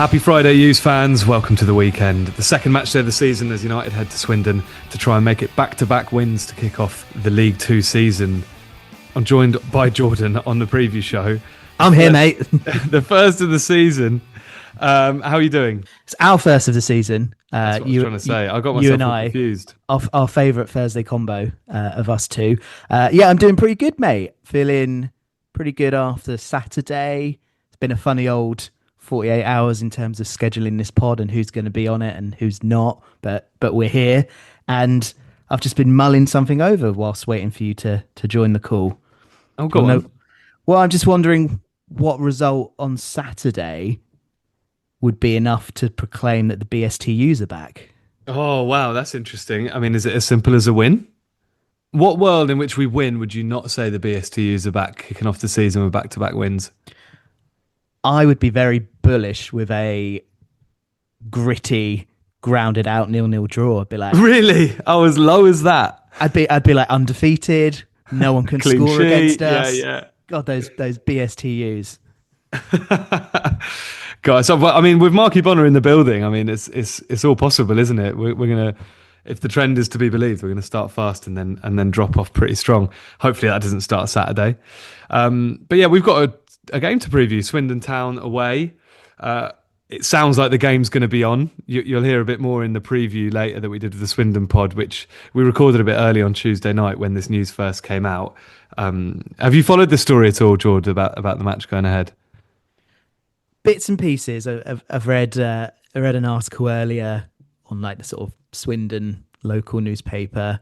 Happy Friday, U's fans. Welcome to the weekend. The second match day of the season as United head to Swindon to try and make it back-to-back wins to kick off the League Two season. I'm joined by Jordan on the preview show. I'm here, mate. The first of the season. How are you doing? It's our first of the season. That's what I was trying to say. I got myself confused. Our favourite Thursday combo of us two. Yeah, I'm doing pretty good, mate. Feeling pretty good after Saturday. It's been a funny old 48 hours in terms of scheduling this pod and who's going to be on it and who's not. But we're here, and I've just been mulling something over whilst waiting for you to join the call. Oh, go on. Well, I'm just wondering what result on Saturday would be enough to proclaim that the BSTUs are back. Oh, wow, that's interesting. I mean, is it as simple as a win? What world in which we win would you not say the BSTUs are back, kicking off the season with back-to-back wins? I would be very bullish with a gritty, grounded out 0-0 draw. I'd be like, really? Oh, as low as that? I'd be like undefeated. No one can score against us. Yeah. God, those BSTUs. God, so I mean, with Marky Bonner in the building, I mean, it's all possible, isn't it? We're gonna, if the trend is to be believed, we're gonna start fast and then drop off pretty strong. Hopefully, that doesn't start Saturday. But yeah, we've got a game to preview. Swindon Town away. It sounds like the game's going to be on. You'll hear a bit more in the preview later that we did with the Swindon pod, which we recorded a bit early on Tuesday night when this news first came out. Have you followed the story at all, Jord, about the match going ahead? Bits and pieces. I've read an article earlier on like the sort of Swindon local newspaper.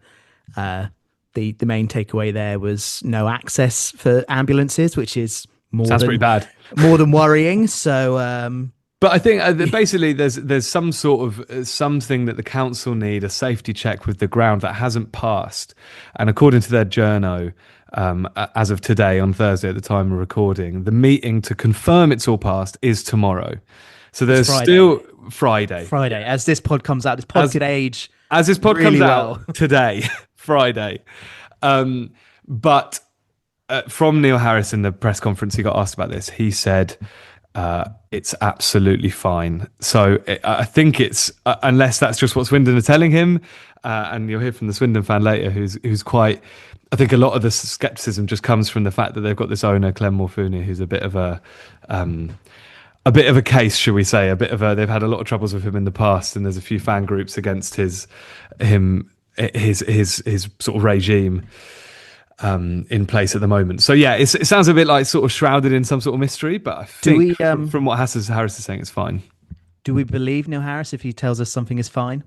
The main takeaway there was no access for ambulances, which is pretty bad. More than worrying. So, but I think basically there's some sort of something that the council need, a safety check with the ground that hasn't passed. And according to their journo, as of today on Thursday at the time of recording, the meeting to confirm it's all passed is tomorrow. So there's still Friday. As this pod comes out, this pod could age as this pod really comes well. out today, Friday. But from Neil Harris in the press conference, he got asked about this. He said it's absolutely fine. So I think it's unless that's just what Swindon are telling him, and you'll hear from the Swindon fan later, who's quite. I think a lot of the scepticism just comes from the fact that they've got this owner, Clem Morfuni, who's a bit of a case, shall we say? They've had a lot of troubles with him in the past, and there's a few fan groups against his sort of regime in place at the moment. So yeah, it sounds a bit like sort of shrouded in some sort of mystery, but I think from what Harris is saying, it's fine. Do we believe Neil Harris if he tells us something is fine?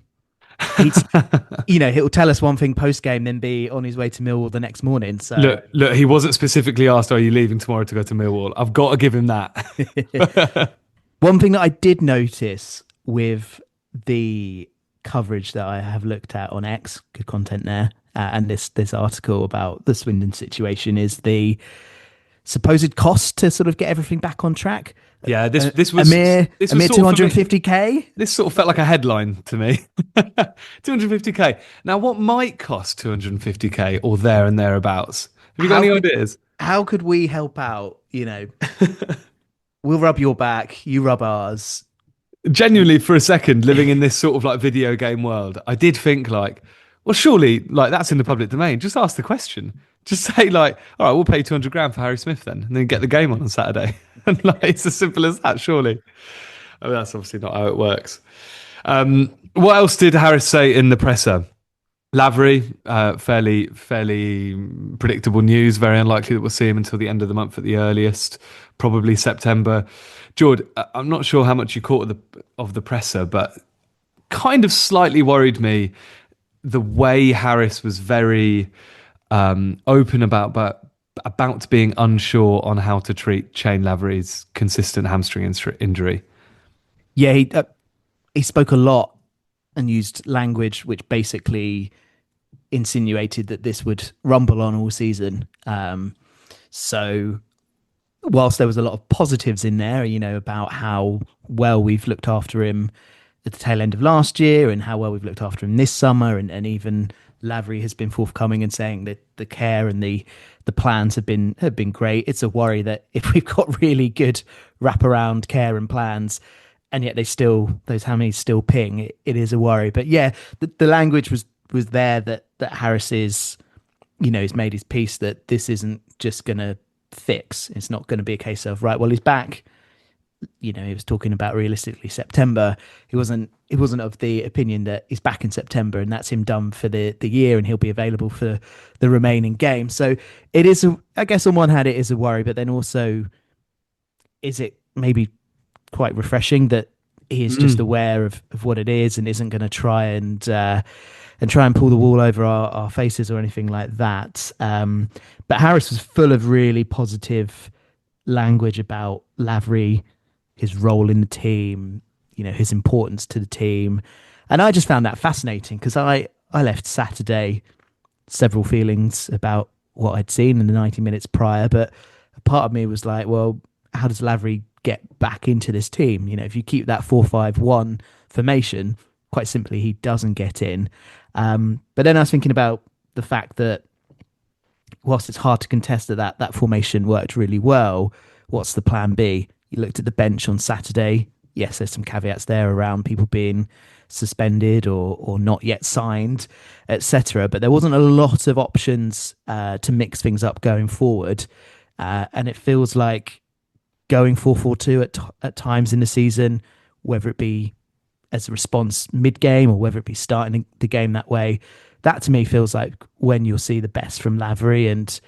He'll tell us one thing post game, then be on his way to Millwall the next morning. So look, he wasn't specifically asked, "Are you leaving tomorrow to go to Millwall?" I've got to give him that. One thing that I did notice with the coverage that I have looked at on X, good content there, and this article about the Swindon situation is the supposed cost to sort of get everything back on track. Yeah, this was a mere 250k. This sort of felt like a headline to me. 250k. Now, what might cost 250k or there and thereabouts? Have you got any ideas? How could we help out? We'll rub your back, you rub ours. Genuinely, for a second, living in this sort of like video game world, I did think like, well, surely like that's in the public domain. Just ask the question. Just say like, all right, we'll pay 200 grand for Harry Smith then, and then get the game on Saturday. And like, it's as simple as that, surely. I mean, that's obviously not how it works. What else did Harris say in the presser? Lavery, fairly predictable news. Very unlikely that we'll see him until the end of the month at the earliest, probably September. Jord, I'm not sure how much you caught of the presser, but kind of slightly worried me the way Harris was very open about being unsure on how to treat Shane Lavery's consistent hamstring injury. Yeah, he spoke a lot and used language which basically insinuated that this would rumble on all season. So whilst there was a lot of positives in there, about how well we've looked after him at the tail end of last year and how well we've looked after him this summer, and even Lavery has been forthcoming and saying that the care and the plans have been great. It's a worry that if we've got really good wraparound care and plans, and yet those hammies still ping. It is a worry. But yeah, the language was there that Harris is, he's made his peace that this isn't just going to fix. It's not going to be a case of, right, well, he's back. He was talking about realistically September. He wasn't of the opinion that he's back in September and that's him done for the year and he'll be available for the remaining games. So it is, I guess on one hand it is a worry, but then also is it maybe quite refreshing that he is just aware of what it is and isn't going to try and pull the wool over our faces or anything like that. But Harris was full of really positive language about Lavery, his role in the team, his importance to the team. And I just found that fascinating because I left Saturday several feelings about what I'd seen in the 90 minutes prior, but a part of me was like, well, how does Lavery get back into this team? If you keep that 4-5-1 formation, quite simply, he doesn't get in. But then I was thinking about the fact that whilst it's hard to contest that formation worked really well, what's the plan B? You looked at the bench on Saturday. Yes, there's some caveats there around people being suspended or not yet signed, etc. But there wasn't a lot of options to mix things up going forward. And it feels like going 4-4-2 at times in the season, whether it be as a response mid-game or whether it be starting the game that way, that to me feels like when you'll see the best from Lavery and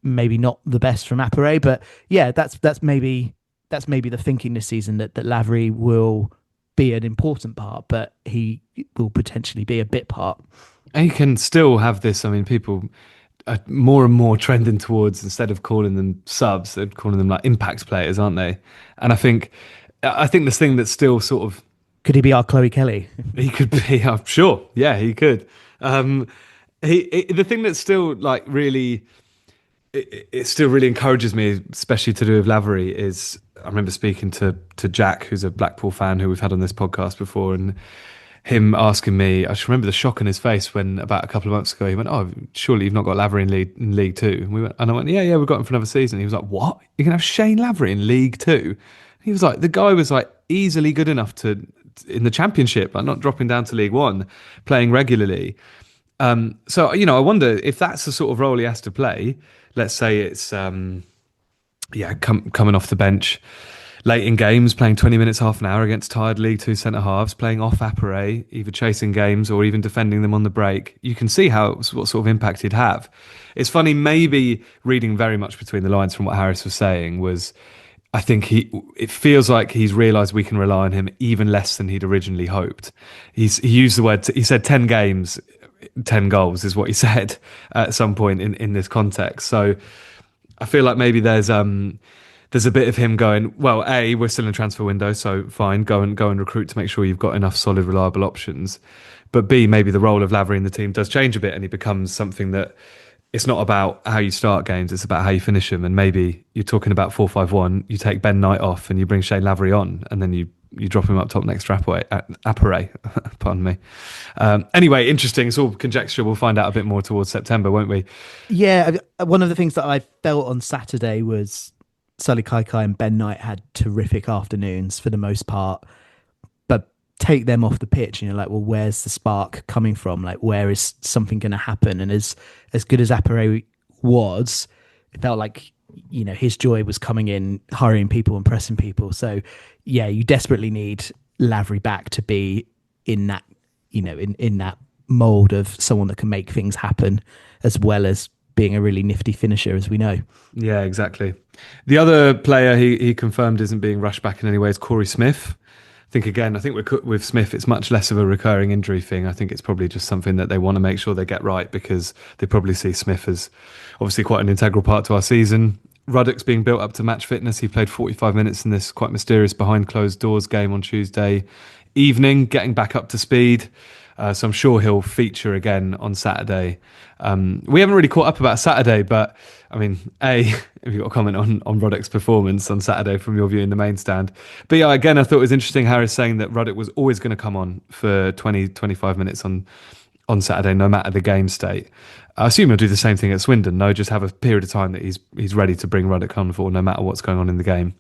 maybe not the best from Appere. But yeah, that's maybe the thinking this season that Lavery will be an important part, but he will potentially be a bit part. And you can still have this. I mean, people are more and more trending towards, instead of calling them subs, they're calling them like impact players, aren't they? And I think this thing that's still sort of, could he be our Chloe Kelly? He could be. I'm sure. Yeah, he could. The thing that's still like really, it still really encourages me, especially to do with Lavery, is I remember speaking to Jack, who's a Blackpool fan who we've had on this podcast before, and him asking me, I just remember the shock on his face when about a couple of months ago he went, "Oh, surely you've not got Lavery in League Two?" And I went, "Yeah, we've got him for another season." He was like, "What? You can have Shane Lavery in League Two?" He was like, the guy was like easily good enough to in the Championship, like not dropping down to League One, playing regularly. So I wonder if that's the sort of role he has to play. Let's say it's coming off the bench late in games, playing 20 minutes, half an hour against tired League Two centre halves, playing off Appere, either chasing games or even defending them on the break. You can see what sort of impact he'd have. It's funny, maybe reading very much between the lines from what Harris was saying was, I think it feels like he's realised we can rely on him even less than he'd originally hoped. He used the word, he said 10 games, 10 goals is what he said at some point in this context. So I feel like maybe there's a bit of him going, well, A, we're still in transfer window, so fine, go and recruit to make sure you've got enough solid, reliable options. But B, maybe the role of Lavery in the team does change a bit and he becomes something that it's not about how you start games, it's about how you finish them. And maybe you're talking about 4-5-1, you take Ben Knight off and you bring Shane Lavery on and then you drop him up top next to Appere. Pardon me. Anyway, interesting. It's all conjecture. We'll find out a bit more towards September, won't we? Yeah, one of the things that I felt on Saturday was Sully Kaikai and Ben Knight had terrific afternoons for the most part, but take them off the pitch, like, well, where's the spark coming from? Like, where is something going to happen? And as good as Appere was, it felt like, his joy was coming in, hurrying people and pressing people. So, yeah, you desperately need Lavery back to be in that, in that mold of someone that can make things happen, as well as being a really nifty finisher, as we know. Yeah, exactly. The other player he confirmed isn't being rushed back in any way is Corey Smith. I think with Smith, it's much less of a recurring injury thing. I think it's probably just something that they want to make sure they get right because they probably see Smith as obviously quite an integral part to our season. Ruddock's being built up to match fitness. He played 45 minutes in this quite mysterious behind closed doors game on Tuesday evening, getting back up to speed. So I'm sure he'll feature again on Saturday. We haven't really caught up about Saturday, but I mean, have you got a comment on Ruddock's performance on Saturday from your view in the main stand? But yeah, again, I thought it was interesting, Harris saying that Ruddock was always going to come on for 20, 25 minutes on Saturday, no matter the game state. I assume he'll do the same thing at Swindon, no? Just have a period of time that he's ready to bring Ruddock on for no matter what's going on in the game.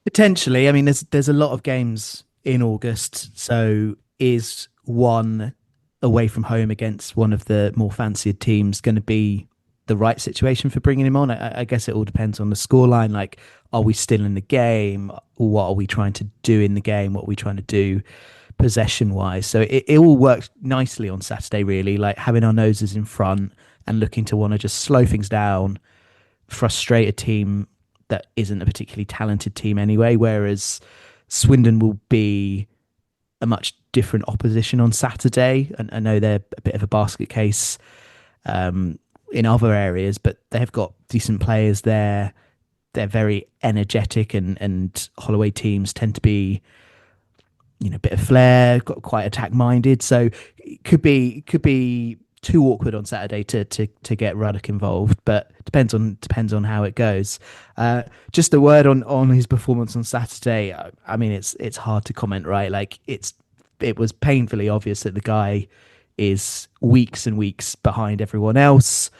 Potentially. I mean, there's a lot of games in August, so is one away from home against one of the more fancied teams going to be the right situation for bringing him on? I guess it all depends on the scoreline. Like, are we still in the game? What are we trying to do in the game? What are we trying to do possession wise? So it all worked nicely on Saturday, really, like having our noses in front and looking to want to just slow things down, frustrate a team that isn't a particularly talented team anyway. Whereas Swindon will be a much different opposition on Saturday. And I know they're a bit of a basket case in other areas, but they've got decent players there. They're very energetic, and Holloway teams tend to be, a bit of flair, got quite attack minded. So it could be too awkward on Saturday to get Ruddock involved, but depends on how it goes. Just a word on his performance on Saturday. I mean, it's hard to comment, right? Like it was painfully obvious that the guy is weeks and weeks behind everyone else.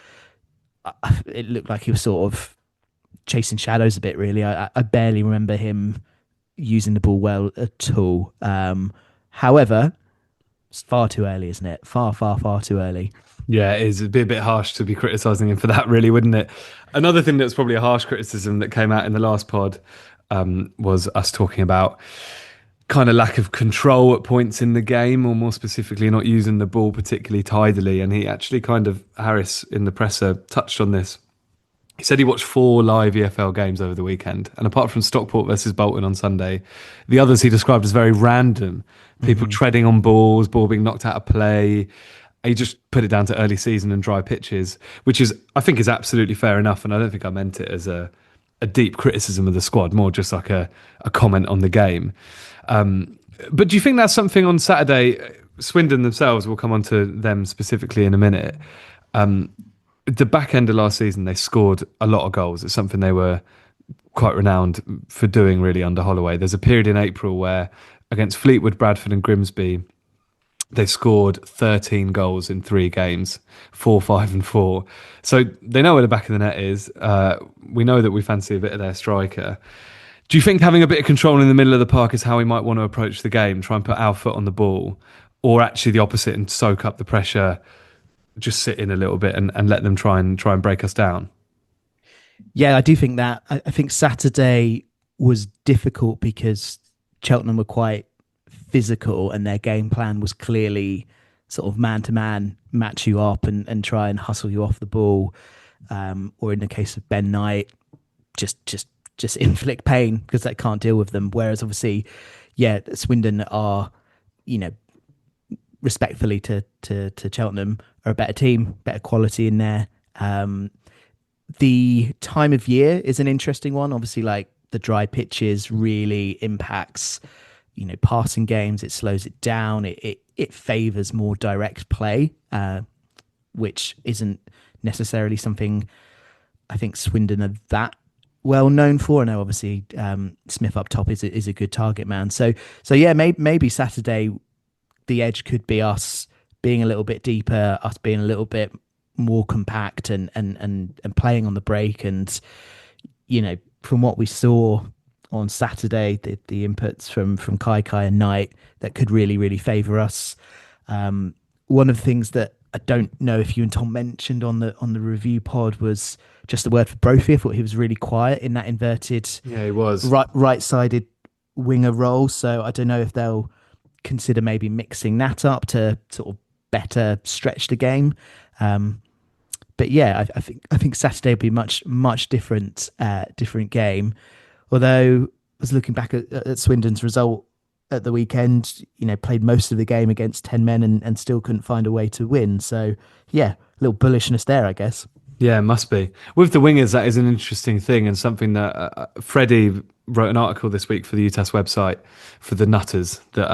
It looked like he was sort of chasing shadows a bit, really. I barely remember him using the ball well at all. However, it's far too early, isn't it? Far, far, far too early. Yeah, it is. It'd be a bit harsh to be criticising him for that, really, wouldn't it? Another thing that's probably a harsh criticism that came out in the last pod was us talking about kind of lack of control at points in the game, or more specifically, not using the ball particularly tidily. And he actually Harris in the presser touched on this. He said he watched 4 live EFL games over the weekend, and apart from Stockport versus Bolton on Sunday, the others he described as very random. People treading on balls, ball being knocked out of play. He just put it down to early season and dry pitches, which I think is absolutely fair enough. And I don't think I meant it as a deep criticism of the squad, more just like a comment on the game. But do you think that's something on Saturday? Swindon themselves, we'll come on to them specifically in a minute. The back end of last season, they scored a lot of goals. It's something they were quite renowned for doing, really, under Holloway. There's a period in April where, against Fleetwood, Bradford and Grimsby, they scored 13 goals in 3 games, 4, 5 and 4. So they know where the back of the net is. We know that we fancy a bit of their striker. Do you think having a bit of control in the middle of the park is how we might want to approach the game, try and put our foot on the ball, or actually the opposite and soak up the pressure, just sit in a little bit and let them try and break us down? Yeah, I do think that. I think Saturday was difficult because Cheltenham were quite physical, and their game plan was clearly sort of man to man, match you up and try and hustle you off the ball. Or in the case of Ben Knight, just inflict pain because they can't deal with them. Whereas obviously, yeah, Swindon are, respectfully to Cheltenham, are a better team, better quality in there. The time of year is an interesting one. Obviously, like the dry pitches really impacts, passing games. It slows it down. It favors more direct play, which isn't necessarily something I think Swindon are that well known for. I know obviously Smith up top is a good target man. So yeah, maybe Saturday the edge could be us being a little bit deeper, us being a little bit more compact and playing on the break. And from what we saw on Saturday, the inputs from Kai and Knight, that could really favour us. One of the things that I don't know if you and Tom mentioned on the review pod was just the word for Brophy. I thought he was really quiet in that inverted, Yeah, he was right-sided winger role. So I don't know if they'll consider maybe mixing that up to sort of better stretch the game. But yeah, I think Saturday will be much different game. Although I was looking back at Swindon's result at the weekend, played most of the game against 10 men and still couldn't find a way to win. So yeah, a little bullishness there, I guess. Yeah, it must be. With the wingers, that is an interesting thing, and something that Freddie wrote an article this week for the UTAS website for the Nutters that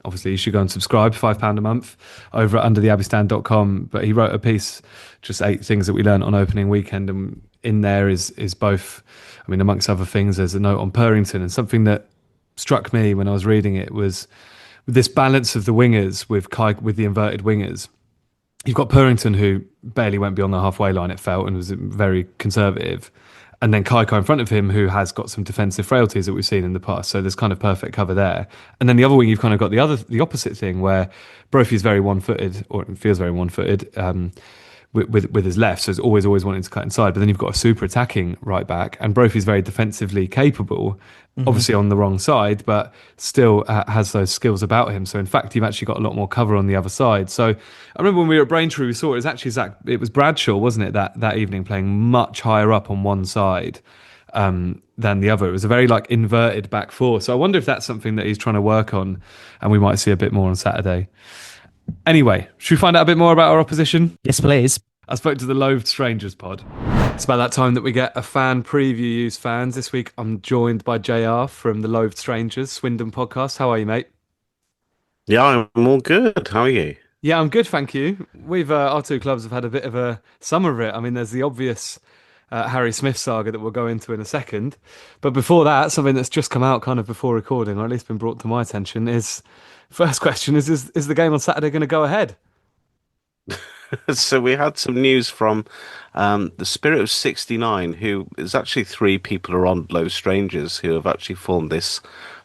obviously you should go and subscribe, £5 a month, over at undertheabbeystand.com. But he wrote a piece, just 8 things that we learned on opening weekend, and in there is both, I mean, amongst other things, there's a note on Purrington, and something that struck me when I was reading it was this balance of the wingers with the inverted wingers. You've got Purrington, who barely went beyond the halfway line, it felt, and was very conservative. and then Kaiko in front of him, who has got some defensive frailties that we've seen in the past. So there's kind of perfect cover there. And then the other wing, you've kind of got the opposite thing where Brophy's very one-footed, or it feels very one-footed. With his left, so he's always wanting to cut inside. But then you've got a super attacking right back, and Brophy's very defensively capable, obviously on the wrong side, but still has those skills about him. So in fact, you've actually got a lot more cover on the other side. So I remember when we were at Braintree, we saw it was actually it was Bradshaw, wasn't it, that evening, playing much higher up on one side than the other. It was a very like inverted back four. So I wonder if that's something that he's trying to work on, and we might see a bit more on Saturday. Anyway, should we find out a bit more about our opposition? Yes, please. I spoke to the Loathed Strangers pod. It's about that time that we get a fan preview, use fans. This week I'm joined by JR from the Loathed Strangers, Swindon podcast. How are you, mate? Yeah, I'm all good. How are you? Yeah, I'm good, thank you. We've our two clubs have had a bit of a summer of it. I mean, there's the obvious Harry Smith saga that we'll go into in a second. But before that, something that's just come out kind of before recording, or at least been brought to my attention, is first question is the game on Saturday going to go ahead? So we had some news from the Spirit of 69, who is actually three people who are on Low Strangers who have actually formed this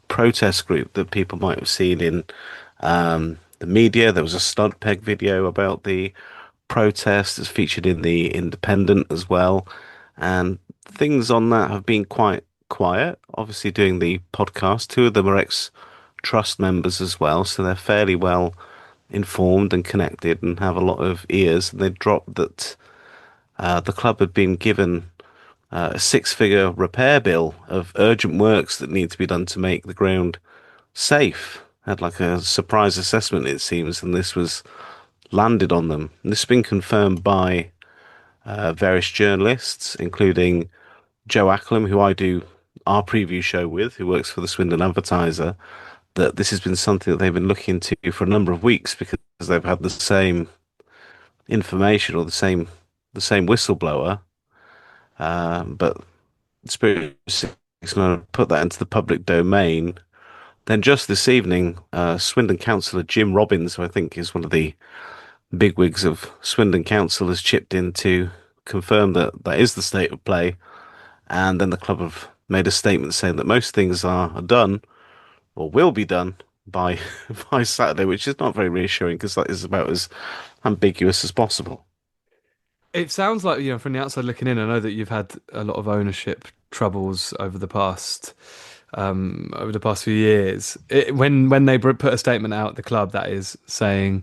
protest group that people might have seen in the media. There was a stunt peg video about the protest that's featured in the Independent as well. And things on that have been quite quiet. Obviously, doing the podcast, two of them are ex-Trust members as well, so they're fairly well informed and connected and have a lot of ears. And they dropped that the club had been given a six-figure repair bill of urgent works that need to be done to make the ground safe. Had like a surprise assessment, it seems, and this was landed on them. And this has been confirmed by various journalists, including Joe Acklam, who I do our preview show with, who works for the Swindon Advertiser, that this has been something that they've been looking into for a number of weeks because they've had the same information or the same whistleblower. But Spirit is going to put that into the public domain. Then just this evening, Swindon Councillor Jim Robbins, who I think is one of the bigwigs of Swindon Council, has chipped in to confirm that that is the state of play. And then the club have made a statement saying that most things are done or will be done by by Saturday, which is not very reassuring because that is about as ambiguous as possible. It sounds like, from the outside looking in, I know that you've had a lot of ownership troubles over the past few years. When they put a statement out, the club that is saying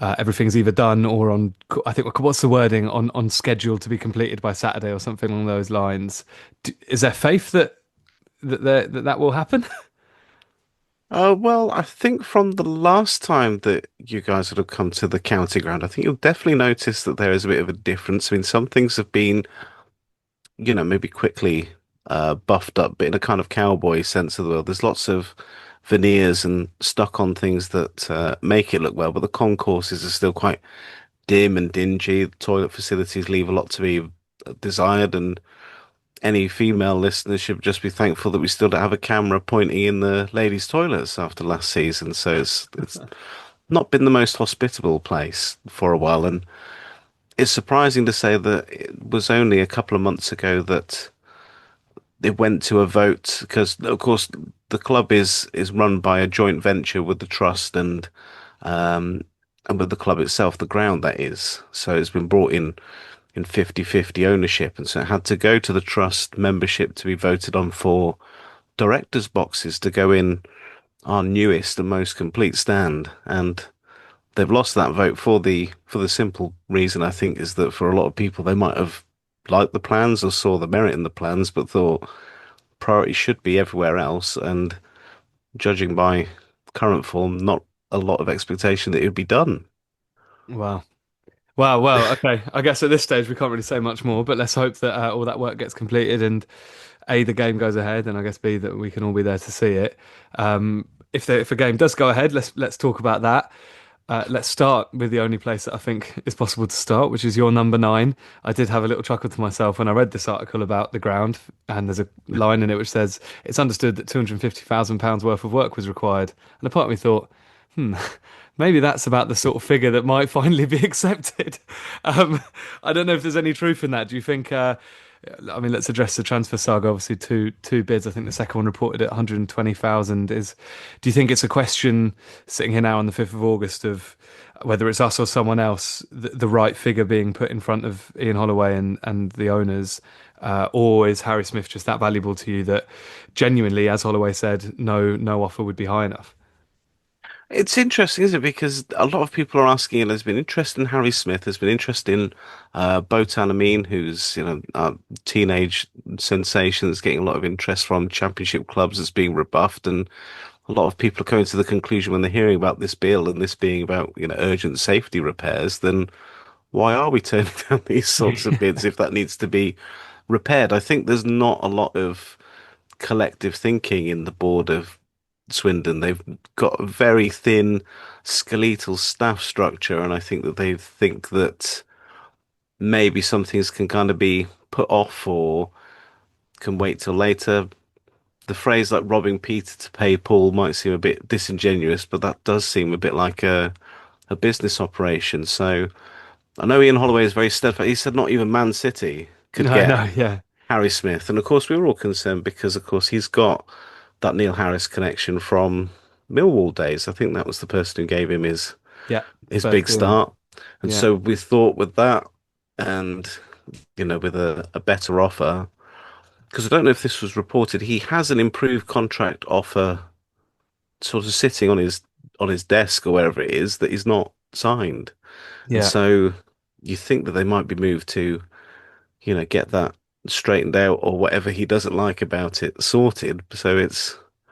everything's either done or on, I think, what's the wording, on schedule to be completed by Saturday or something along those lines. Is there faith that will happen? Well, I think from the last time that you guys would have come to the county ground, I think you'll definitely notice that there is a bit of a difference. I mean, some things have been, maybe quickly buffed up, but in a kind of cowboy sense of the word. There's lots of veneers and stuck on things that make it look well, but the concourses are still quite dim and dingy. The toilet facilities leave a lot to be desired, and any female listeners should just be thankful that we still don't have a camera pointing in the ladies' toilets after last season. So it's not been the most hospitable place for a while, and it's surprising to say that it was only a couple of months ago that it went to a vote because, of course, the club is run by a joint venture with the trust and with the club itself, the ground that is. So it's been brought in 50-50 ownership, and so it had to go to the trust membership to be voted on for directors' boxes to go in our newest and most complete stand. And they've lost that vote for the simple reason, I think, is that for a lot of people they might have liked the plans or saw the merit in the plans, but thought priority should be everywhere else. And judging by current form, not a lot of expectation that it would be done. Wow. Wow, well, okay. I guess at this stage we can't really say much more, but let's hope that all that work gets completed and A, the game goes ahead, and I guess B, that we can all be there to see it. If a game does go ahead, let's talk about that. Let's start with the only place that I think is possible to start, which is your number 9. I did have a little chuckle to myself when I read this article about the ground, and there's a line in it which says, it's understood that £250,000 worth of work was required. And a part of me thought, maybe that's about the sort of figure that might finally be accepted. I don't know if there's any truth in that. Do you think I mean, let's address the transfer saga. Obviously, two bids. I think the second one reported at 120,000. Do you think it's a question sitting here now on the 5th of August of whether it's us or someone else, the right figure being put in front of Ian Holloway and the owners, or is Harry Smith just that valuable to you that genuinely, as Holloway said, no offer would be high enough? It's interesting, isn't it? Because a lot of people are asking, and there's been interest in Harry Smith, there's been interest in Botan Amin, who's, a teenage sensation that's getting a lot of interest from championship clubs that's being rebuffed. And a lot of people are coming to the conclusion when they're hearing about this bill and this being about, urgent safety repairs, then why are we turning down these sorts of bids if that needs to be repaired? I think there's not a lot of collective thinking in the board of Swindon. They've got a very thin skeletal staff structure, and I think that they think that maybe some things can kind of be put off or can wait till later. The phrase like robbing Peter to pay Paul might seem a bit disingenuous, but that does seem a bit like a business operation. So I know Ian Holloway is very steadfast. He said not even Man City could No, get no, yeah, Harry Smith. And of course, we were all concerned because, of course, he's got that Neil Harris connection from Millwall days. I think that was the person who gave him yeah, his first big deal, yeah, start. And yeah. so we thought with that and, with a better offer, because I don't know if this was reported, he has an improved contract offer sort of sitting on his desk or wherever it is that he's not signed. And Yeah. so you think that they might be moved to, get that straightened out or whatever he doesn't like about it sorted. So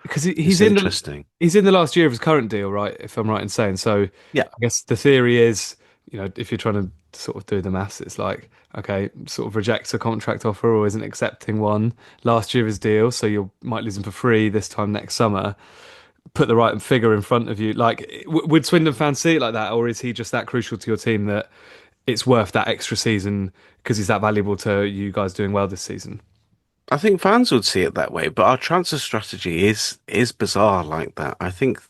Because it's interesting. he's in the last year of his current deal, right? If I'm right in saying so. Yeah. I guess the theory is, if you're trying to sort of do the maths, it's like, okay, sort of rejects a contract offer or isn't accepting one last year of his deal, so you might lose him for free this time next summer. Put the right figure in front of you. Like, would Swindon fans see it like that, or is he just that crucial to your team that it's worth that extra season because he's that valuable to you guys doing well this season? I think fans would see it that way, but our transfer strategy is bizarre like that. I think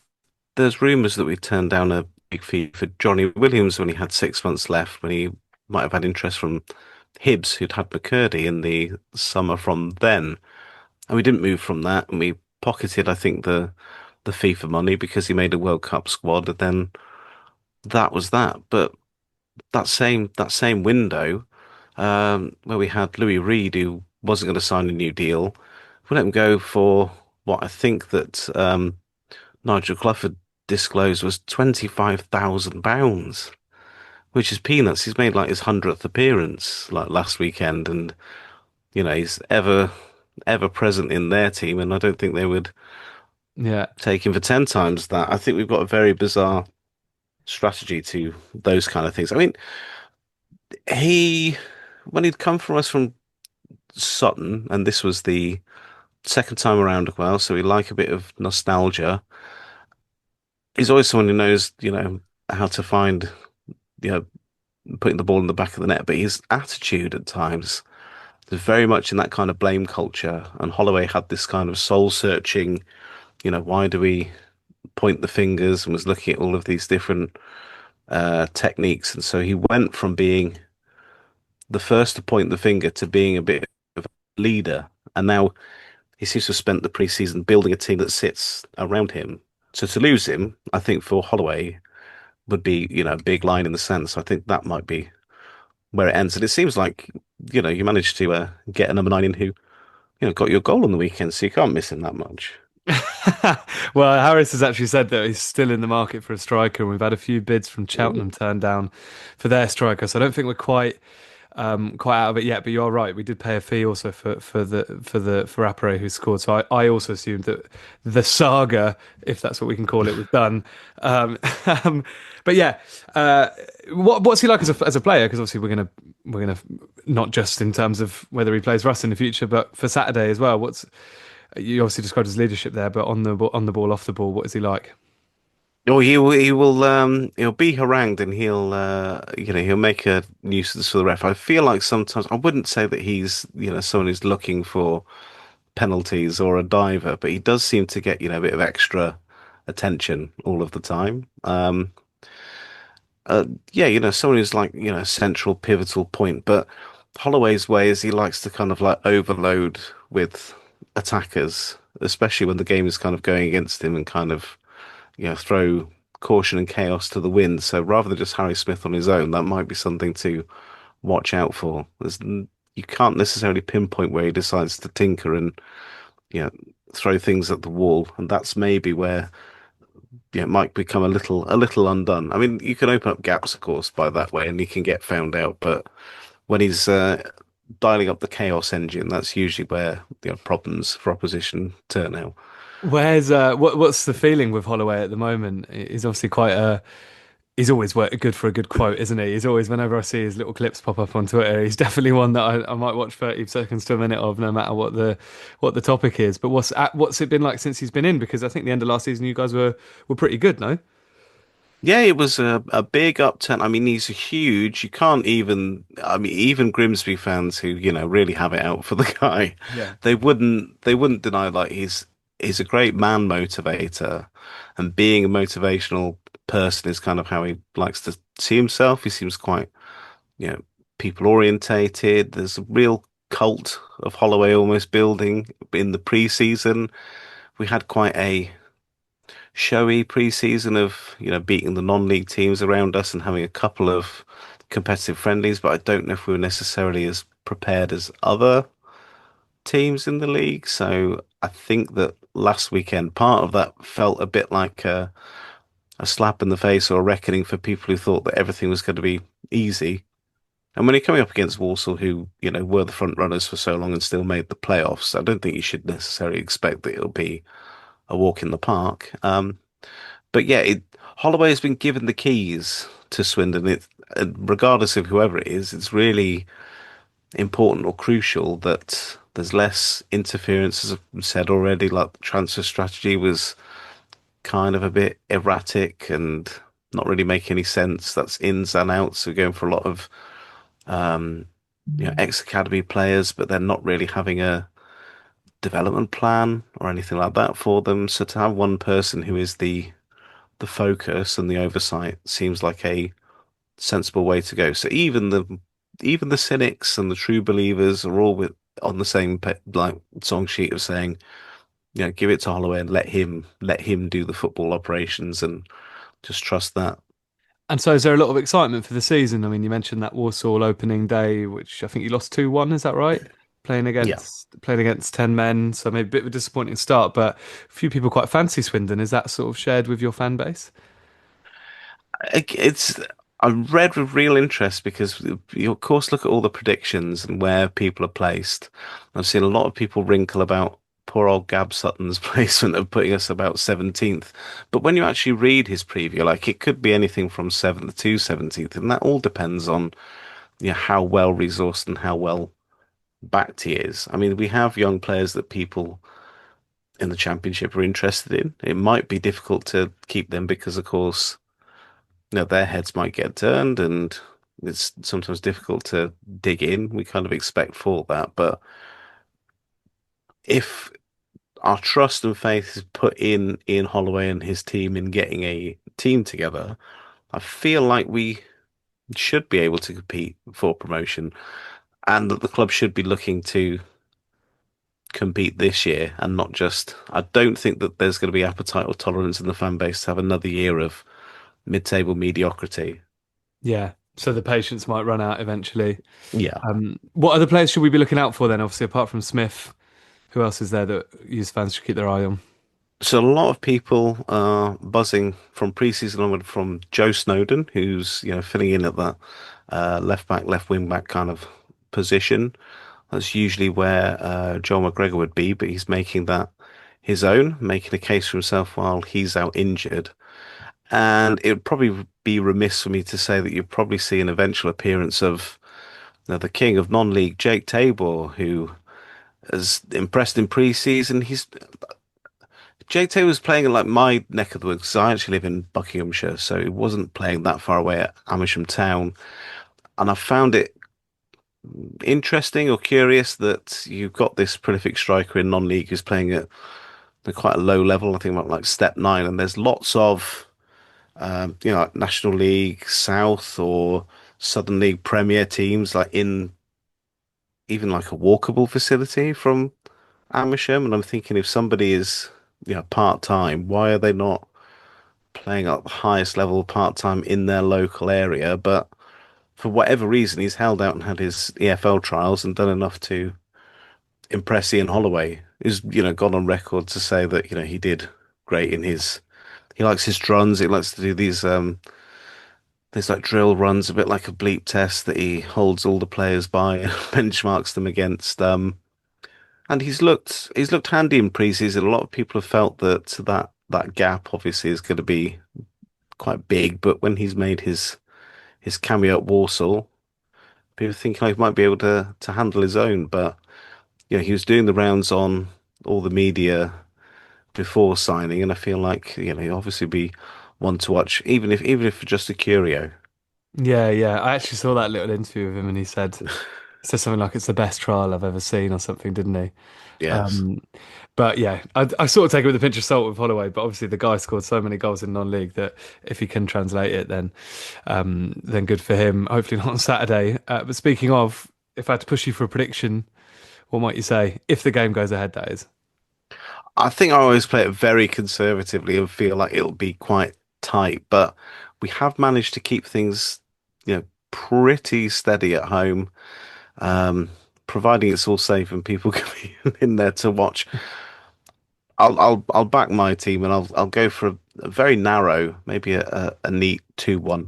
there's rumours that we turned down a big fee for Johnny Williams when he had 6 months left, when he might have had interest from Hibs, who'd had McCurdy in the summer from then. And we didn't move from that, and we pocketed, I think, the fee for money because he made a World Cup squad, and then that was that. But that same window, where we had Louis Reed, who wasn't going to sign a new deal, we let him go for what I think that Nigel Clough had disclosed was £25,000, which is peanuts. He's made like his 100th appearance like last weekend, and he's ever present in their team, and I don't think they would Yeah. take him for 10 times that. I think we've got a very bizarre strategy to those kind of things. I mean, he when he'd come from us from Sutton, and this was the second time around as well, so we like a bit of nostalgia. He's always someone who knows, how to find, you know, putting the ball in the back of the net, but his attitude at times is very much in that kind of blame culture. And Holloway had this kind of soul searching, why do we point the fingers, and was looking at all of these different techniques. And so he went from being the first to point the finger to being a bit of a leader. And now he seems to have spent the preseason building a team that sits around him. So to lose him, I think for Holloway would be, a big line in the sand. So I think that might be where it ends. And it seems like, you managed to get a number nine in who, got your goal on the weekend, so you can't miss him that much. Well, Harris has actually said that he's still in the market for a striker, and we've had a few bids from Cheltenham turned down for their striker. So I don't think we're quite out of it yet. But you're right, we did pay a fee also for Apre who scored. So I also assumed that the saga, if that's what we can call it, was done. Um, um, but yeah, what's he like as a player? Because obviously we're gonna not just in terms of whether he plays for us in the future, but for Saturday as well. You obviously described his leadership there, but on the ball, off the ball, what is he like? Or he'll be harangued, and he'll make a nuisance for the ref. I feel like sometimes I wouldn't say that he's, someone who's looking for penalties or a diver, but he does seem to get, a bit of extra attention all of the time. Yeah, someone who's like, central pivotal point. But Holloway's way is he likes to kind of like overload with attackers, especially when the game is kind of going against him and kind of, throw caution and chaos to the wind. So rather than just Harry Smith on his own, that might be something to watch out for. You can't necessarily pinpoint where he decides to tinker and, you know, throw things at the wall, and that's maybe where it might become a little undone. I mean, you can open up gaps, of course, by that way, and he can get found out. But when he's dialing up the chaos engine, that's usually where problems for opposition turn out. Where's what's the feeling with Holloway at the moment? He's obviously quite a he's always good for a good quote, isn't he? He's always, whenever I see his little clips pop up on Twitter, he's definitely one that I might watch 30 seconds to a minute of, no matter what the topic is. But what's it been like since he's been in? Because I think the end of last season you guys were pretty good, no? Yeah, it was a big upturn. I mean, he's huge. You can't even, I mean, even Grimsby fans who, really have it out for the guy, Yeah. they wouldn't deny like he's a great man motivator, and being a motivational person is kind of how he likes to see himself. He seems quite, you know, people orientated. There's a real cult of Holloway almost building in the pre-season. We had quite a showy pre-season of, beating the non-league teams around us and having a couple of competitive friendlies, but I don't know if we were necessarily as prepared as other teams in the league. So I think that last weekend, part of that felt a bit like a slap in the face or a reckoning for people who thought that everything was going to be easy. And when you're coming up against Walsall, who, were the front runners for so long and still made the playoffs, I don't think you should necessarily expect that it'll be a walk in the park. But yeah, Holloway has been given the keys to Swindon. Regardless of whoever it is, it's really important or crucial that there's less interference, as I've said already. Like the transfer strategy was kind of a bit erratic and not really make any sense. That's ins and outs. We're going for a lot of um, ex-academy players, but they're not really having a development plan or anything like that for them. So to have one person who is the focus and the oversight seems like a sensible way to go. So even the cynics and the true believers are all on the same like song sheet of saying, give it to Holloway and let him do the football operations and just trust that. And so is there a lot of excitement for the season? I mean, you mentioned that Warsaw opening day, which I think you lost 2-1, is that right? Yeah. Playing against 10 men, so maybe a bit of a disappointing start, but a few people quite fancy Swindon. Is that sort of shared with your fan base? It's I read with real interest because you of course look at all the predictions and where people are placed. I've seen a lot of people wrinkle about poor old Gab Sutton's placement of putting us about 17th. But when you actually read his preview, like it could be anything from 7th to 17th, and that all depends on how well resourced and how well backed he is. I mean, we have young players that people in the championship are interested in. It might be difficult to keep them because, of course, their heads might get turned, and it's sometimes difficult to dig in. We kind of expect for that, but if our trust and faith is put in Holloway and his team in getting a team together, I feel like we should be able to compete for promotion, and that the club should be looking to compete this year and not just. I don't think that there's going to be appetite or tolerance in the fan base to have another year of mid-table mediocrity. Yeah. So the patience might run out eventually. Yeah. What other players should we be looking out for then? Obviously, apart from Smith, who else is there that Used fans should keep their eye on? So a lot of people are buzzing from pre-season onward from Joe Snowden, who's filling in at that left back, left wing back kind of position. That's usually where Joel McGregor would be, but he's making that his own, making a case for himself while he's out injured. And it would probably be remiss for me to say that you'd probably see an eventual appearance of the king of non-league, Jake Tabor, who has impressed in pre-season. Jake Tabor was playing in like my neck of the woods 'cause I actually live in Buckinghamshire, so he wasn't playing that far away at Amersham Town. And I found it interesting or curious that you've got this prolific striker in non-league who's playing at quite a low level. I think about like step nine, and there's lots of like National League South or Southern League Premier teams like in even like a walkable facility from Amersham. And I'm thinking if somebody is, part-time, why are they not playing at the highest level part-time in their local area? But for whatever reason, he's held out and had his EFL trials and done enough to impress Ian Holloway, who's, gone on record to say that, he did great in he likes his runs. He likes to do these like drill runs, a bit like a bleep test that he holds all the players by and benchmarks them against. And he's looked handy in pre-season. A lot of people have felt that gap obviously is going to be quite big, but when he's made his cameo at Warsaw, people think he might be able to handle his own. But he was doing the rounds on all the media before signing, and I feel like he'll obviously be one to watch, even if for just a curio. Yeah, yeah. I actually saw that little interview with him, and he said something like it's the best trial I've ever seen, or something, didn't he? Yes. Um, but yeah, I sort of take it with a pinch of salt with Holloway. But obviously, the guy scored so many goals in non-league that if he can translate it, then good for him. Hopefully not on Saturday. But speaking of, if I had to push you for a prediction, what might you say if the game goes ahead? That is. I think I always play it very conservatively and feel like it'll be quite tight, but we have managed to keep things, pretty steady at home, um, providing it's all safe and people can be in there to watch. I'll back my team and I'll go for a very narrow, maybe a neat 2-1.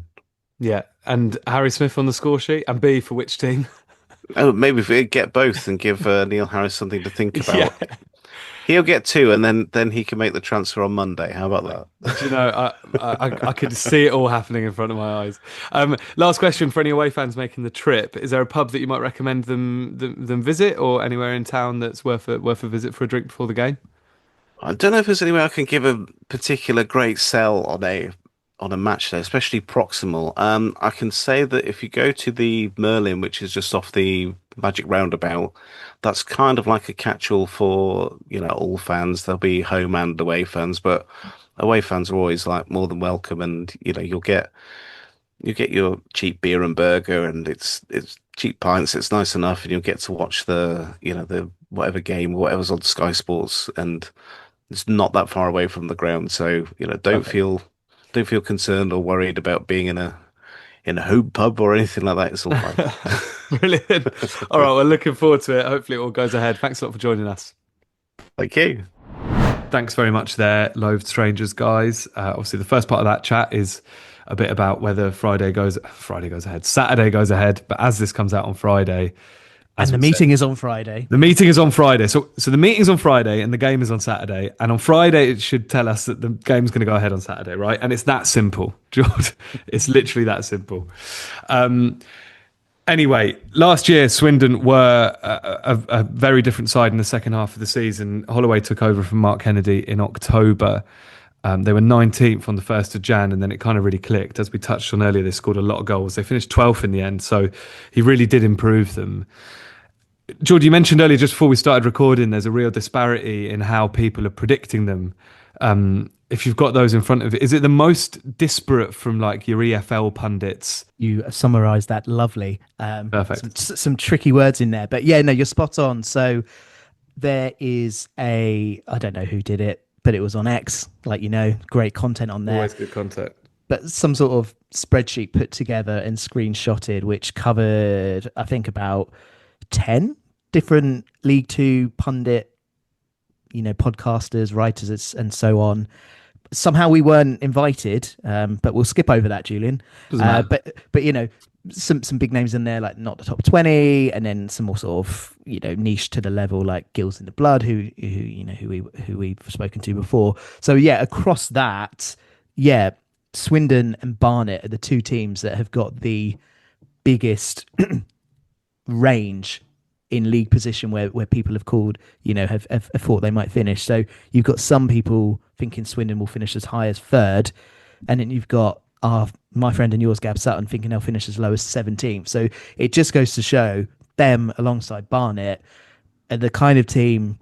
Yeah, and Harry Smith on the score sheet, and B for which team? Oh, maybe if we get both and give Neil Harris something to think Yeah. about. He'll get two, and then he can make the transfer on Monday. How about Do you that? know, I could see it all happening in front of my eyes. Last question for any away fans making the trip: is there a pub that you might recommend them visit, or anywhere in town that's worth a visit for a drink before the game? I don't know if there's any way I can give a particular great sell on a match day, especially proximal. I can say that if you go to the Merlin, which is just off the Magic Roundabout, that's kind of like a catch-all for, all fans. There'll be home and away fans, but away fans are always like more than welcome, and you get your cheap beer and burger, and it's cheap pints. It's nice enough, and you'll get to watch the whatever game, whatever's on Sky Sports, and it's not that far away from the ground. So, don't Perfect. feel concerned or worried about being in a home pub or anything like that. It's all fine. Brilliant. All right, well, looking forward to it. Hopefully, it all goes ahead. Thanks a lot for joining us. Thank you. Thanks very much there, Loathed Strangers guys. Obviously, the first part of that chat is a bit about whether Friday goes ahead, Saturday goes ahead. But as this comes out on Friday, And as the we said, meeting is on Friday. the meeting is on Friday. So the meeting's on Friday and the game is on Saturday. And on Friday, it should tell us that the game's going to go ahead on Saturday, right? And it's that simple, Jord. It's literally that simple. Anyway, last year Swindon were a very different side in the second half of the season. Holloway took over from Mark Kennedy in October. They were 19th on the 1st of Jan, and then it kind of really clicked. As we touched on earlier, they scored a lot of goals. They finished 12th in the end, so he really did improve them. George, you mentioned earlier, just before we started recording, there's a real disparity in how people are predicting them. If you've got those in front of it, is it the most disparate from like your EFL pundits? You summarised that lovely. Perfect. Some tricky words in there, but yeah, no, you're spot on. So there is I don't know who did it, but it was on X, great content on there. Always good content. But some sort of spreadsheet put together and screenshotted, which covered, I think, about 10 different League Two pundit, podcasters, writers, and so on. Somehow we weren't invited, but we'll skip over that, Julian. Doesn't matter. But some big names in there, like not the top 20, and then some more sort of niche to the level like Gills in the Blood, who we've spoken to before. So yeah, across that, yeah, Swindon and Barnet are the two teams that have got the biggest range in league position where people have called, have thought they might finish. So you've got some people thinking Swindon will finish as high as third, and then you've got my friend and yours, Gab Sutton, thinking they'll finish as low as 17th. So it just goes to show them alongside Barnet are the kind of team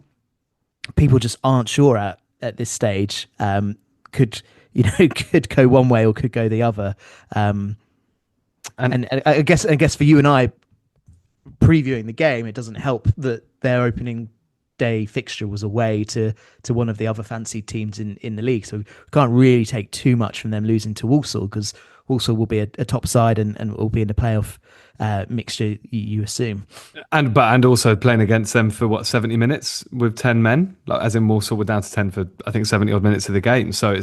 people just aren't sure at this stage. Could go one way or could go the other. And I guess for you and I, previewing the game, it doesn't help that their opening day fixture was away to one of the other fancy teams in the league. So we can't really take too much from them losing to Walsall, because Walsall will be a top side and will be in the playoff mixture, you assume. And also playing against them for what, 70 minutes with 10 men, like as in Walsall were down to 10 for I think 70 odd minutes of the game. So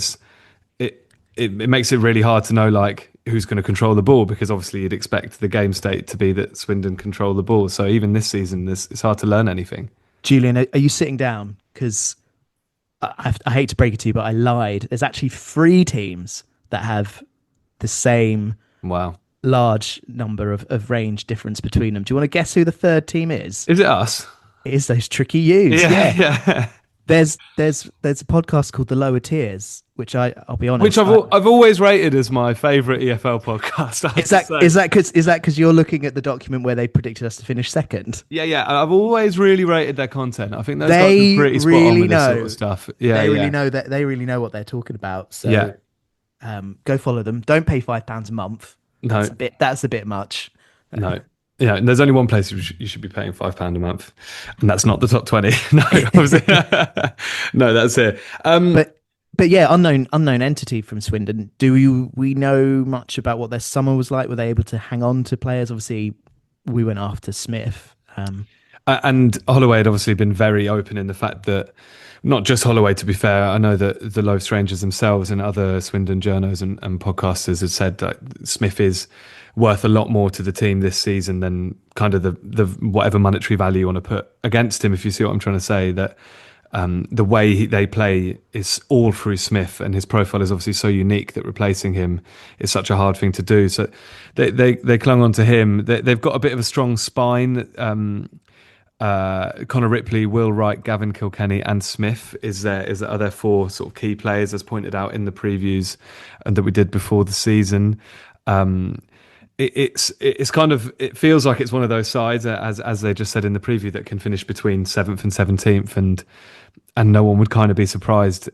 it makes it really hard to know like who's going to control the ball, because obviously you'd expect the game state to be that Swindon control the ball. So even this season, it's hard to learn anything. Julian, are you sitting down? Because I hate to break it to you, but I lied. There's actually 3 teams that have the same large number of range difference between them. Do you want to guess who the third team is? Is it us? It is those tricky U's. Yeah. There's a podcast called The Lower Tiers, which I'll be honest, which I've always rated as my favourite EFL podcast. Is that because you're looking at the document where they predicted us to finish second? Yeah. I've always really rated their content. I think those guys are pretty spot on with this sort of stuff. Yeah, they really know what they're talking about. So go follow them. Don't pay £5 a month. No, that's a bit much. No. Yeah, and there's only one place you should be paying £5 a month, and that's not the top 20. No, no, that's it. But yeah, unknown entity from Swindon. We know much about what their summer was like? Were they able to hang on to players? Obviously, we went after Smith. And Holloway had obviously been very open in the fact that, not just Holloway, to be fair, I know that the Loathed Strangers themselves and other Swindon journos and podcasters have said that Smith is worth a lot more to the team this season than kind of the whatever monetary value you want to put against him, if you see what I'm trying to say. That the way they play is all through Smith, and his profile is obviously so unique that replacing him is such a hard thing to do. So they clung on to him. They've got a bit of a strong spine. Connor Ripley, Will Wright, Gavin Kilkenny and Smith are their 4 sort of key players, as pointed out in the previews and that we did before the season. It's kind of, it feels like it's one of those sides, as they just said in the preview, that can finish between 7th and 17th, and no one would kind of be surprised.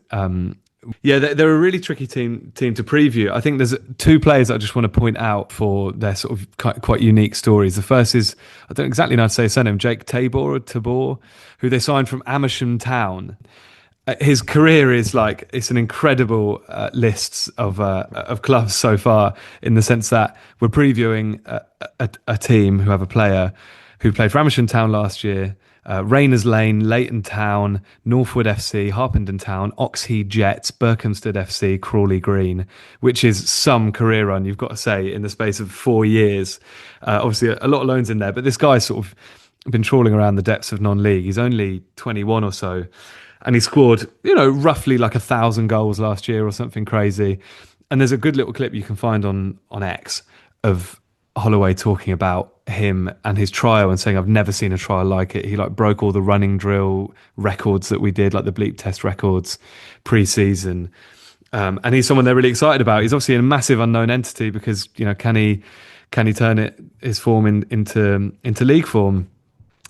They're a really tricky team to preview. I think there's 2 players that I just want to point out for their sort of quite unique stories. The first is, I don't exactly know how to say his surname, Jake Tabor, who they signed from Swindon Town. His career is like, it's an incredible list of clubs so far, in the sense that we're previewing a team who have a player who played for Swindon Town last year, Rayners Lane, Leighton Town, Northwood FC, Harpenden Town, Oxhead Jets, Berkhamsted FC, Crawley Green, which is some career run, you've got to say, in the space of 4 years. Obviously a lot of loans in there, but this guy's sort of been trawling around the depths of non-league. He's only 21 or so, and he scored, roughly like 1,000 goals last year or something crazy. And there's a good little clip you can find on X of Holloway talking about him and his trial and saying, I've never seen a trial like it. He broke all the running drill records that we did, like the bleep test records pre-season. And he's someone they're really excited about. He's obviously a massive unknown entity, because, can he turn his form into league form?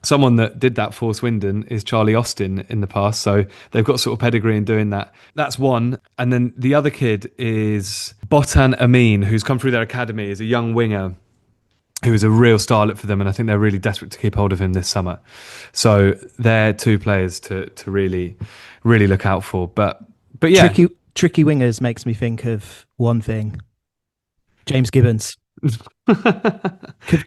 Someone that did that for Swindon is Charlie Austin in the past, so they've got sort of pedigree in doing that. That's one. And then the other kid is Botan Amin, who's come through their academy as a young winger, who is a real starlet for them, and I think they're really desperate to keep hold of him this summer. So they're 2 players to really, really look out for. But yeah, tricky wingers makes me think of one thing: James Gibbons.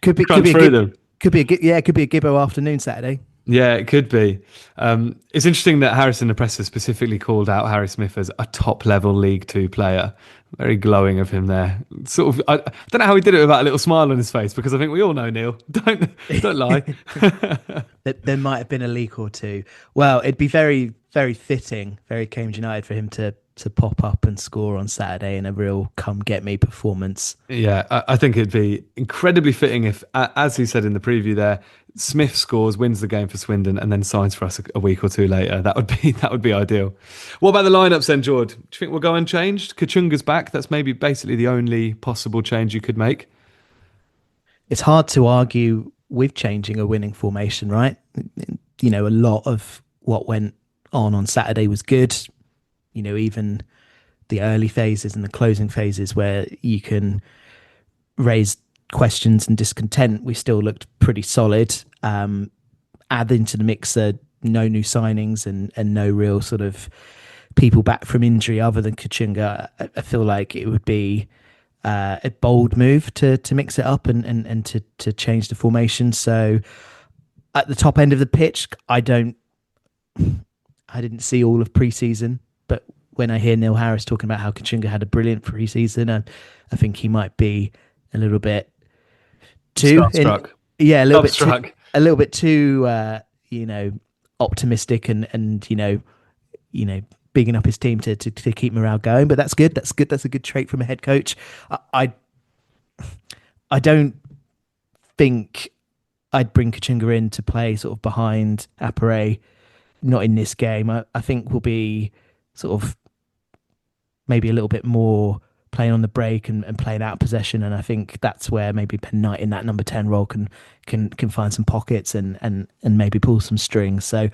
could be them. Could be a Gibbo afternoon Saturday. Yeah, it could be. It's interesting that Harrison the Presser specifically called out Harry Smith as a top-level League Two player. Very glowing of him there. Sort of, I don't know how he did it without a little smile on his face, because I think we all know, Neil. Don't lie. There might have been a leak or 2. Well, it'd be very, very fitting, very Cambridge United, for him to pop up and score on Saturday in a real come-get-me performance. Yeah, I think it'd be incredibly fitting if, as he said in the preview there, Smith scores, wins the game for Swindon, and then signs for us a week or 2 later. That would be ideal. What about the lineups then, Jord? Do you think we'll go unchanged? Kachunga's back. That's maybe basically the only possible change you could make. It's hard to argue with changing a winning formation, right? A lot of what went on Saturday was good. Even the early phases and the closing phases, where you can raise questions and discontent, we still looked pretty solid. Add into the mixer no new signings and no real sort of people back from injury other than Kachunga. I feel like it would be a bold move to mix it up and to change the formation. So at the top end of the pitch, I didn't see all of pre-season, but when I hear Neil Harris talking about how Kachunga had a brilliant pre-season, I think he might be a little bit too a little bit too optimistic and bigging up his team to keep morale going. But that's good. That's a good trait from a head coach. I don't think I'd bring Kachunga in to play sort of behind Apare, not in this game. I think we'll be sort of maybe a little bit more playing on the break and playing out of possession, and I think that's where maybe Ben Knight in that number 10 role can find some pockets and maybe pull some strings. So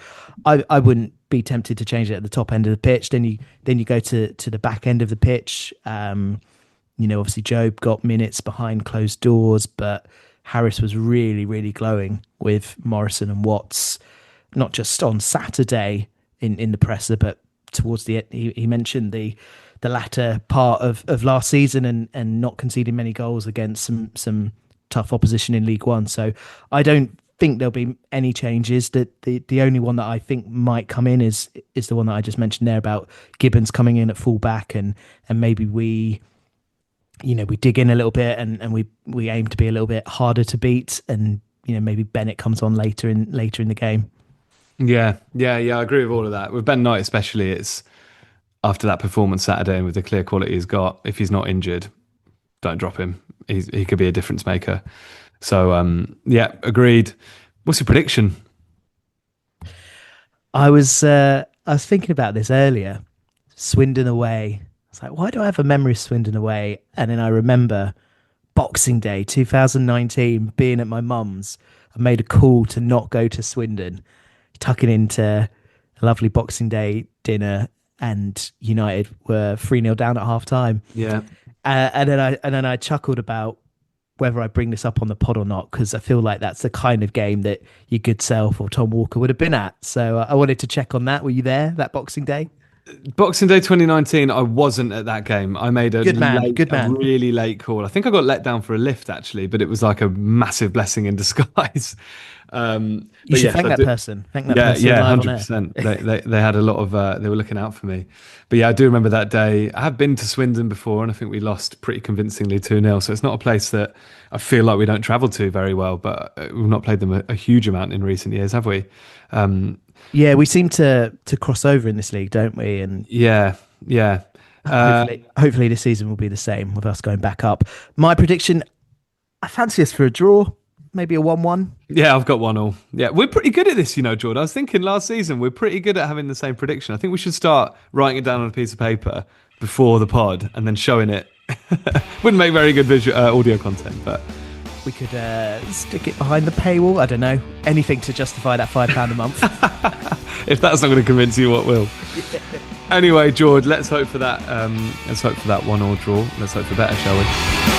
I wouldn't be tempted to change it at the top end of the pitch. Then you go to the back end of the pitch. Obviously Job got minutes behind closed doors, but Harris was really, really glowing with Morrison and Watts, not just on Saturday in the presser, but towards the end. He mentioned the latter part of last season and not conceding many goals against some tough opposition in League One. So I don't think there'll be any changes. The only one that I think might come in is the one that I just mentioned there about Gibbons coming in at full back and maybe we dig in a little bit and we aim to be a little bit harder to beat, and maybe Bennett comes on later in the game. Yeah, I agree with all of that. With Ben Knight especially, it's after that performance Saturday and with the clear quality he's got, if he's not injured, don't drop him. He could be a difference maker. So, agreed. What's your prediction? I was thinking about this earlier. Swindon away. I was like, why do I have a memory of Swindon away? And then I remember Boxing Day 2019 being at my mum's. I made a call to not go to Swindon, tucking into a lovely Boxing Day dinner, and United were 3-0 down at half time. Yeah. And then I chuckled about whether I bring this up on the pod or not, because I feel like that's the kind of game that your good self or Tom Walker would have been at. So I wanted to check on that. Were you there that Boxing Day? Boxing Day 2019, I wasn't at that game. I made a really late call. I think I got let down for a lift actually, but it was like a massive blessing in disguise. You should thank that person. Thank that person. Yeah, 100%. They had a lot of. They were looking out for me. But yeah, I do remember that day. I have been to Swindon before, and I think we lost pretty convincingly 2-0. So it's not a place that I feel like we don't travel to very well. But we've not played them a huge amount in recent years, have we? Yeah, we seem to cross over in this league, don't we? And yeah. Hopefully this season will be the same with us going back up. My prediction: I fancy us for a draw. Maybe a 1-1. Yeah, I've got 1-1. Yeah, we're pretty good at this, Jordan. I was thinking last season, we're pretty good at having the same prediction. I think we should start writing it down on a piece of paper before the pod and then showing it. Wouldn't make very good visual audio content, but we could stick it behind the paywall. I don't know. Anything to justify that £5 a month. If that's not going to convince you, what will? Anyway, Jord, let's hope for that. Let's hope for that 1-1 draw. Let's hope for better, shall we?